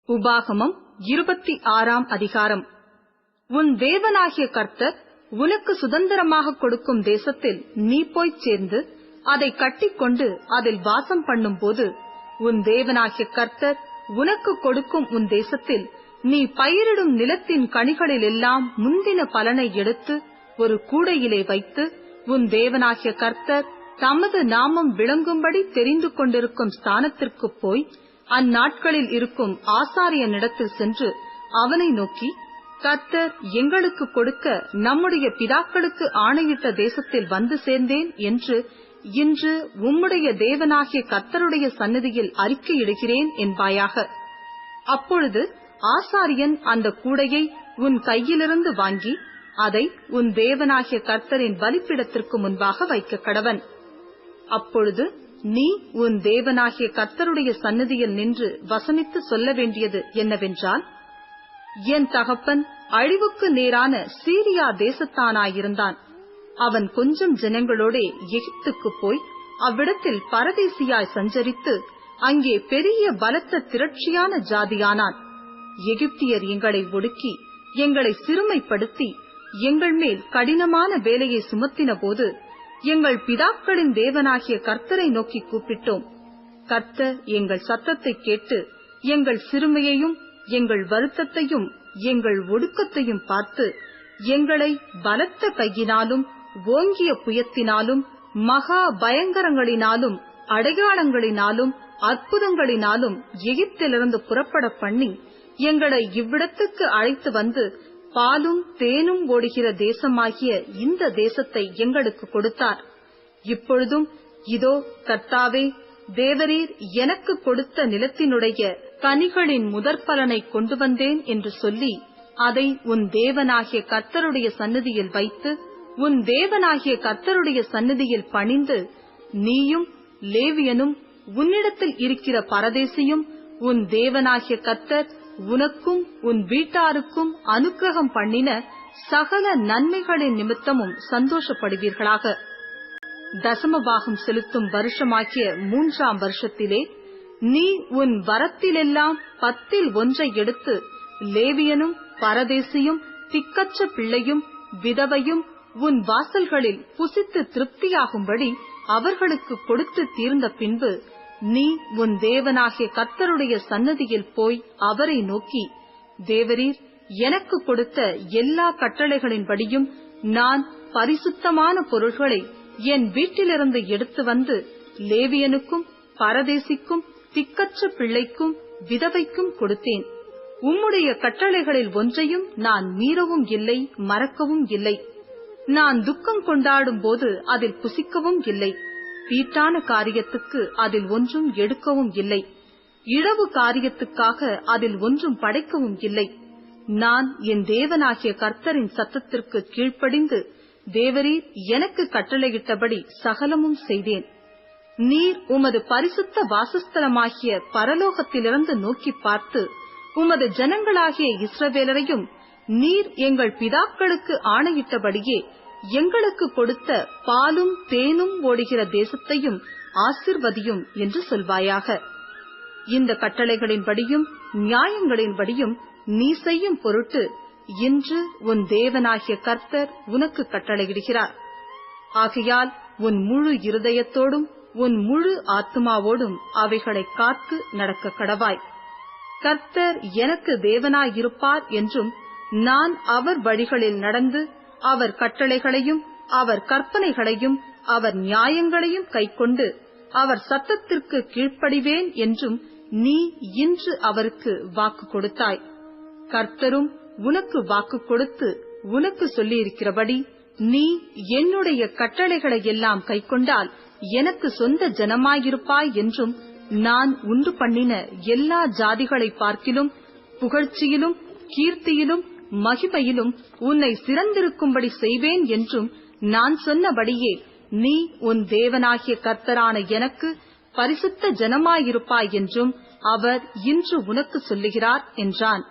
உபாகமம் 26 அதிகாரம். உன் தேவனாகிய கர்த்தர் உனக்கு சுதந்திரமாக கொடுக்கும் தேசத்தில் நீ போய்ச் சேர்ந்து அதை கட்டிக்கொண்டு அதில் வாசம் பண்ணும்போது, உன் தேவனாகிய கர்த்தர் உனக்கு கொடுக்கும் உன் தேசத்தில் நீ பயிரிடும் நிலத்தின் கனிகளிலெல்லாம் முந்தின பலனை எடுத்து ஒரு கூடையிலே வைத்து, உன் தேவனாகிய கர்த்தர் தமது நாமம் விளங்கும்படி தெரிந்து கொண்டிருக்கும் ஸ்தானத்திற்குப் போய் அந்நாட்களில் இருக்கும் ஆசாரியனிடத்தில் சென்று அவனை நோக்கி, கர்த்தர் எங்களுக்கு கொடுக்க நம்முடைய பிதாக்களுக்கு ஆணையிட்ட தேசத்தில் வந்து சேர்ந்தேன் என்று இன்று உம்முடைய தேவனாகிய கர்த்தருடைய சந்நிதியில் அறிக்கையிடுகிறேன் என்பாயாக. அப்பொழுது ஆசாரியன் அந்த கூடையை உன் கையிலிருந்து வாங்கி அதை உன் தேவனாகிய கர்த்தரின் பலிபீடத்திற்கு முன்பாக வைக்க கடவன். அப்பொழுது நீ உன் தேவனாகிய கர்த்தருடைய சந்நிதியில் நின்று வசனித்து சொல்ல வேண்டியது என்னவென்றால், என் தகப்பன் அழிவுக்கு நேரான சீரியா தேசத்தானாயிருந்தான். அவன் கொஞ்சம் ஜனங்களோடே எகிப்துக்கு போய் அவ்விடத்தில் பரதேசியாய் சஞ்சரித்து அங்கே பெரிய பலத்த திரட்சியான ஜாதியானான். எகிப்தியர் எங்களை ஒடுக்கி எங்களை சிறுமைப்படுத்தி எங்கள் மேல் கடினமான வேலையை சுமத்தின போது எங்கள் பிதாக்களின் தேவனாகிய கர்த்தரை நோக்கி கூப்பிட்டோம். கர்த்தர் எங்கள் சத்தத்தை கேட்டு எங்கள் சிறுமையையும் எங்கள் வருத்தத்தையும் எங்கள் ஒடுக்கத்தையும் பார்த்து எங்களை பலத்த கையினாலும் ஓங்கிய புயத்தினாலும் மகா பயங்கரங்களினாலும் அடையாளங்களினாலும் அற்புதங்களினாலும் எகிப்திலிருந்து புறப்பட பண்ணி எங்களை இவ்விடத்துக்கு அழைத்து வந்து பாலும் தேனும் ஓடுகிற தேசமாகிய இந்த தேசத்தை எங்களுக்கு கொடுத்தார். இப்பொழுதும் இதோ கர்த்தாவே, தேவரீர் எனக்கு கொடுத்த நிலத்தினுடைய கனிகளின் முதற்பலனை கொண்டு வந்தேன் என்று சொல்லி அதை உன் தேவனாகிய கர்த்தருடைய சந்நிதியில் வைத்து உன் தேவனாகிய கர்த்தருடைய சந்நிதியில் பணிந்து, நீயும் லேவியனும் உன்னிடத்தில் இருக்கிற பரதேசியும் உன் தேவனாகிய கர்த்தர் உனக்கும் உன் வீட்டாருக்கும் அனுக்கிரகம் பண்ணின சகல நன்மைகளின் நிமித்தமும் சந்தோஷப்படுவீர்களாக. தசமபாகம் செலுத்தும் வருஷமாகிய 3ஆம் வருஷத்திலே நீ உன் வரத்திலெல்லாம் 10 எடுத்து லேவியனும் பரதேசியும் திக்கற்ற பிள்ளையும் விதவையும் உன் வாசல்களில் புசித்து திருப்தியாகும்படி அவர்களுக்கு கொடுத்து தீர்ந்த பின்பு, நீ உன் தேவனாகிய கர்த்தருடைய சந்நிதியில் போய் அவரை நோக்கி, தேவரீர் எனக்கு கொடுத்த எல்லா கட்டளைகளின்படியும் நான் பரிசுத்தமான பொருள்களை என் வீட்டிலிருந்து எடுத்து வந்து லேவியனுக்கும் பரதேசிக்கும் திக்கற்ற பிள்ளைக்கும் விதவைக்கும் கொடுத்தேன். உம்முடைய கட்டளைகளில் ஒன்றையும் நான் மீறவும் இல்லை, மறக்கவும் இல்லை. நான் துக்கம் கொண்டாடும் போது அதில் புசிக்கவும் இல்லை. தீட்டான காரியத்துக்கு அதில் ஒன்றும் எடுக்கவும் இல்லை. இழவு காரியத்துக்காக அதில் ஒன்றும் படைக்கவும் இல்லை. நான் என் தேவனாகிய கர்த்தரின் சத்தத்திற்கு கீழ்ப்படிந்து தேவரீர் எனக்கு கட்டளையிட்டபடி சகலமும் செய்தேன். நீர் உமது பரிசுத்த வாசஸ்தலமாகிய பரலோகத்திலிருந்து நோக்கி பார்த்து உமது ஜனங்களாகிய இஸ்ரவேலரையும் நீர் எங்கள் பிதாக்களுக்கு ஆணையிட்டபடியே எங்களுக்கு கொடுத்த பாலும் தேனும் ஓடுகிற தேசத்தையும் ஆசீர்வதியும் என்று சொல்வாயாக. இந்த கட்டளைகளின்படியும் நியாயங்களின்படியும் நீ செய்யும் பொருட்டு இன்று உன் தேவனாகிய கர்த்தர் உனக்கு கட்டளையிடுகிறார். ஆகையால் உன் முழு இருதயத்தோடும் உன் முழு ஆத்துமாவோடும் அவைகளை காத்து நடக்க கடவாய். கர்த்தர் எனக்கு தேவனாயிருப்பார் என்றும் நான் அவர் வழிகளில் நடந்து அவர் கட்டளைகளையும் அவர் கற்பனைகளையும் அவர் நியாயங்களையும் கைக்கொண்டு அவர் சத்தத்திற்கு கீழ்ப்படிவேன் என்றும் நீ இன்று அவருக்கு வாக்கு கொடுத்தாய். கர்த்தரும் உனக்கு வாக்கு கொடுத்து உனக்கு சொல்லியிருக்கிறபடி நீ என்னுடைய கட்டளைகளை எல்லாம் கைக்கொண்டால் எனக்கு சொந்த ஜனமாயிருப்பாய் என்றும் நான் உண்டு பண்ணின எல்லா ஜாதிகளை பார்க்கிலும் புகழ்ச்சியிலும் கீர்த்தியிலும் மகிமையிலும் உன்னை சிறந்திருக்கும்படி செய்வேன் என்றும் நான் சொன்னபடியே நீ உன் தேவனாகிய கர்த்தரான எனக்கு பரிசுத்த ஜனமாயிருப்பாய் என்றும் அவர் இன்று உனக்கு சொல்லுகிறார் என்றான்.